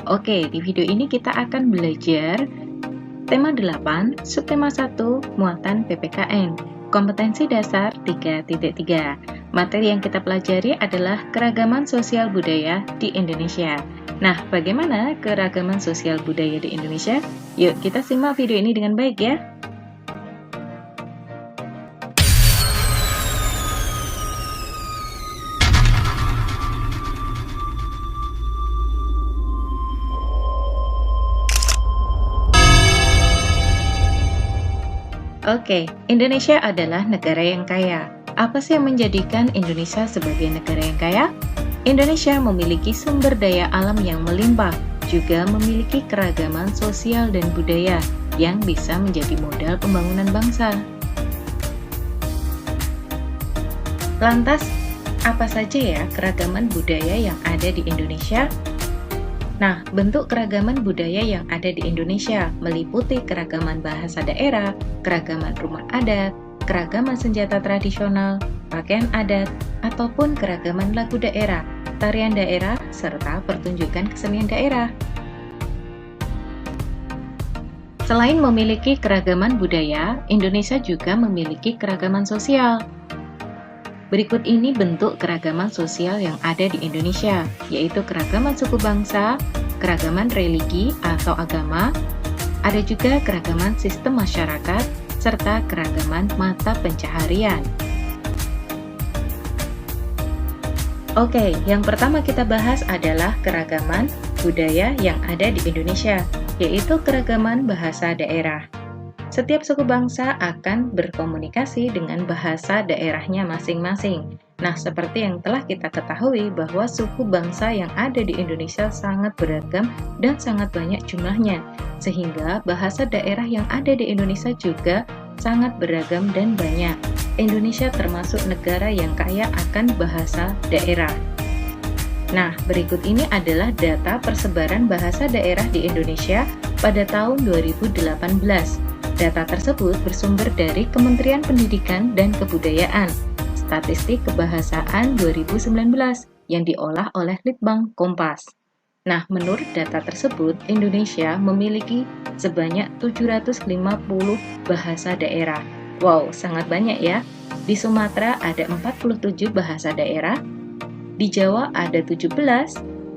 Oke, di video ini kita akan belajar tema 8, subtema 1, muatan PPKN, kompetensi dasar 3.3. Materi yang kita pelajari adalah keragaman sosial budaya di Indonesia. Nah, bagaimana keragaman sosial budaya di Indonesia? Yuk, kita simak video ini dengan baik ya. Oke, Indonesia adalah negara yang kaya. Apa sih yang menjadikan Indonesia sebagai negara yang kaya? Indonesia memiliki sumber daya alam yang melimpah, juga memiliki keragaman sosial dan budaya yang bisa menjadi modal pembangunan bangsa. Lantas, apa saja ya keragaman budaya yang ada di Indonesia? Nah, bentuk keragaman budaya yang ada di Indonesia meliputi keragaman bahasa daerah, keragaman rumah adat, keragaman senjata tradisional, pakaian adat, ataupun keragaman lagu daerah, tarian daerah, serta pertunjukan kesenian daerah. Selain memiliki keragaman budaya, Indonesia juga memiliki keragaman sosial. Berikut ini bentuk keragaman sosial yang ada di Indonesia, yaitu keragaman suku bangsa, keragaman religi atau agama, ada juga keragaman sistem masyarakat, serta keragaman mata pencaharian. Oke, yang pertama kita bahas adalah keragaman budaya yang ada di Indonesia, yaitu keragaman bahasa daerah. Setiap suku bangsa akan berkomunikasi dengan bahasa daerahnya masing-masing. Nah, seperti yang telah kita ketahui bahwa suku bangsa yang ada di Indonesia sangat beragam dan sangat banyak jumlahnya, sehingga bahasa daerah yang ada di Indonesia juga sangat beragam dan banyak. Indonesia termasuk negara yang kaya akan bahasa daerah. Nah, berikut ini adalah data persebaran bahasa daerah di Indonesia pada tahun 2018. Data tersebut bersumber dari Kementerian Pendidikan dan Kebudayaan, Statistik Kebahasaan 2019 yang diolah oleh Litbang Kompas. Nah, menurut data tersebut, Indonesia memiliki sebanyak 750 bahasa daerah. Wow, sangat banyak ya. Di Sumatera ada 47 bahasa daerah, di Jawa ada 17,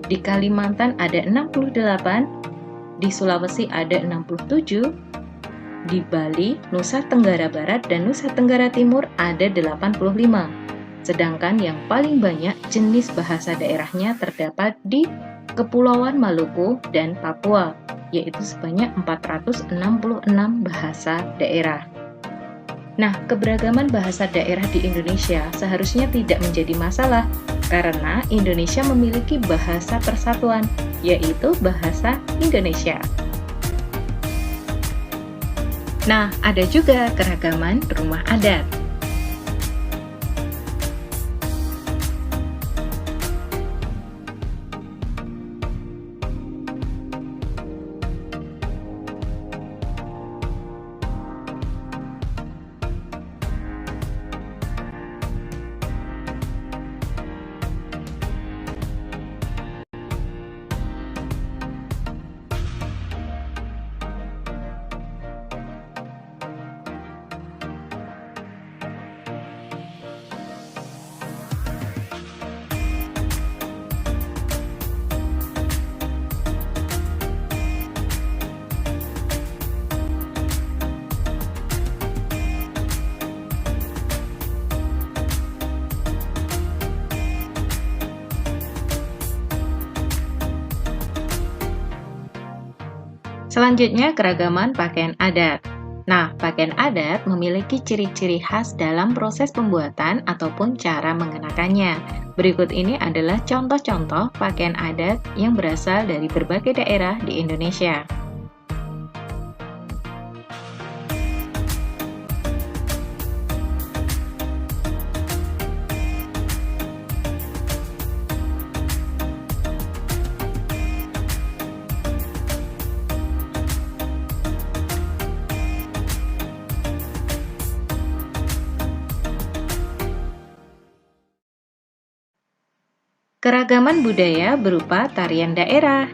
di Kalimantan ada 68, di Sulawesi ada 67, di Bali, Nusa Tenggara Barat, dan Nusa Tenggara Timur ada 85. Sedangkan yang paling banyak jenis bahasa daerahnya terdapat di Kepulauan Maluku dan Papua, yaitu sebanyak 466 bahasa daerah. Nah, keberagaman bahasa daerah di Indonesia seharusnya tidak menjadi masalah, karena Indonesia memiliki bahasa persatuan, yaitu bahasa Indonesia. Nah, ada juga keragaman rumah adat. Selanjutnya, keragaman pakaian adat. Nah, pakaian adat memiliki ciri-ciri khas dalam proses pembuatan ataupun cara mengenakannya. Berikut ini adalah contoh-contoh pakaian adat yang berasal dari berbagai daerah di Indonesia. Keragaman budaya berupa tarian daerah.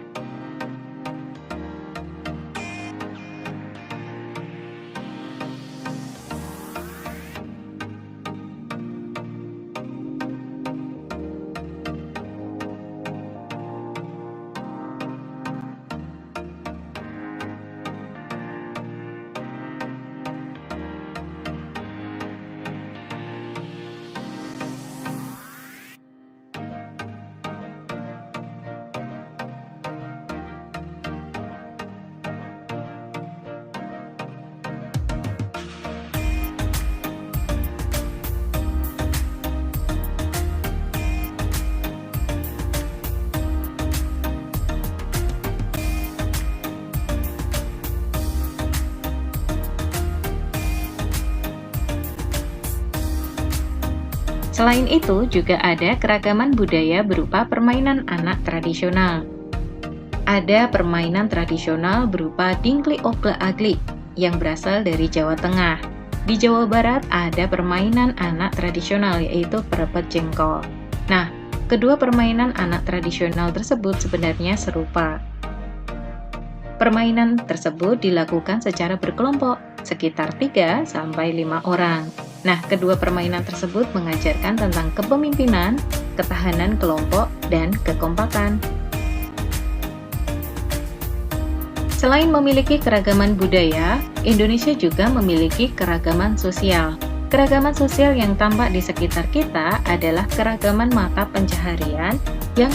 Selain itu, juga ada keragaman budaya berupa permainan anak tradisional. Ada permainan tradisional berupa Dingklik Oglak Aglik yang berasal dari Jawa Tengah. Di Jawa Barat ada permainan anak tradisional yaitu Perebet Jengkol. Nah, kedua permainan anak tradisional tersebut sebenarnya serupa. Permainan tersebut dilakukan secara berkelompok, sekitar 3-5 orang. Nah, kedua permainan tersebut mengajarkan tentang kepemimpinan, ketahanan kelompok, dan kekompakan. Selain memiliki keragaman budaya, Indonesia juga memiliki keragaman sosial. Keragaman sosial yang tampak di sekitar kita adalah keragaman mata pencaharian yang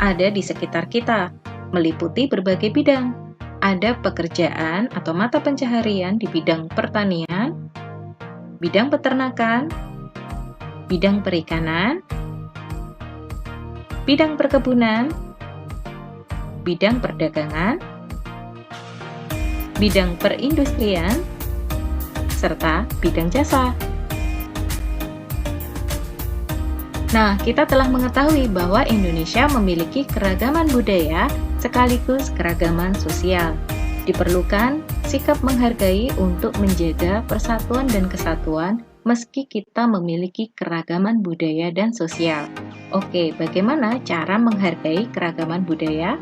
ada di sekitar kita, meliputi berbagai bidang. Ada pekerjaan atau mata pencaharian di bidang pertanian, bidang peternakan, bidang perikanan, bidang perkebunan, bidang perdagangan, bidang perindustrian, serta bidang jasa. Nah, kita telah mengetahui bahwa Indonesia memiliki keragaman budaya sekaligus keragaman sosial. Diperlukan sikap menghargai untuk menjaga persatuan dan kesatuan meski kita memiliki keragaman budaya dan sosial. Oke, bagaimana cara menghargai keragaman budaya?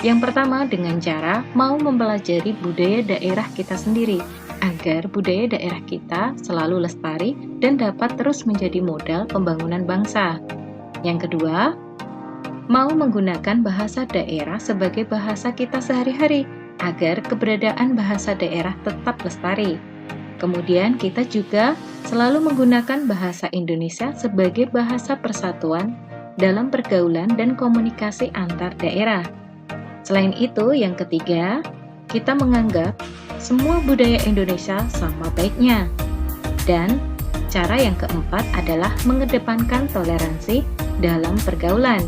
Yang pertama, dengan cara mau mempelajari budaya daerah kita sendiri, agar budaya daerah kita selalu lestari dan dapat terus menjadi modal pembangunan bangsa. Yang kedua, mau menggunakan bahasa daerah sebagai bahasa kita sehari-hari, agar keberadaan bahasa daerah tetap lestari. Kemudian kita juga selalu menggunakan bahasa Indonesia sebagai bahasa persatuan dalam pergaulan dan komunikasi antar daerah. Selain itu, yang ketiga, kita menganggap semua budaya Indonesia sama baiknya. Dan cara yang keempat adalah mengedepankan toleransi dalam pergaulan.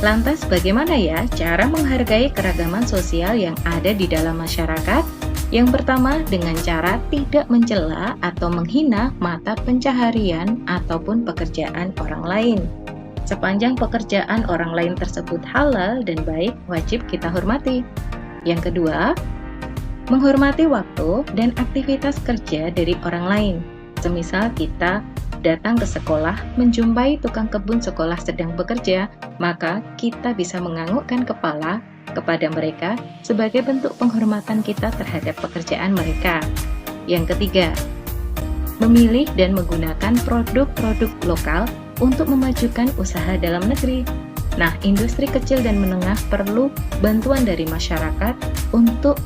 Lantas bagaimana ya cara menghargai keragaman sosial yang ada di dalam masyarakat? Yang pertama, dengan cara tidak mencela atau menghina mata pencaharian ataupun pekerjaan orang lain. Sepanjang pekerjaan orang lain tersebut halal dan baik, wajib kita hormati. Yang kedua, menghormati waktu dan aktivitas kerja dari orang lain. Semisal kita datang ke sekolah, menjumpai tukang kebun sekolah sedang bekerja, maka kita bisa menganggukkan kepala kepada mereka sebagai bentuk penghormatan kita terhadap pekerjaan mereka. Yang ketiga, memilih dan menggunakan produk-produk lokal untuk memajukan usaha dalam negeri. Nah, industri kecil dan menengah perlu bantuan dari masyarakat untuk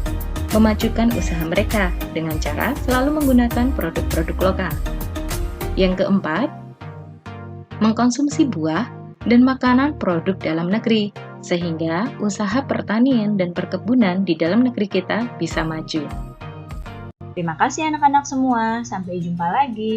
memajukan usaha mereka dengan cara selalu menggunakan produk-produk lokal. Yang keempat, mengkonsumsi buah dan makanan produk dalam negeri, sehingga usaha pertanian dan perkebunan di dalam negeri kita bisa maju. Terima kasih anak-anak semua, sampai jumpa lagi.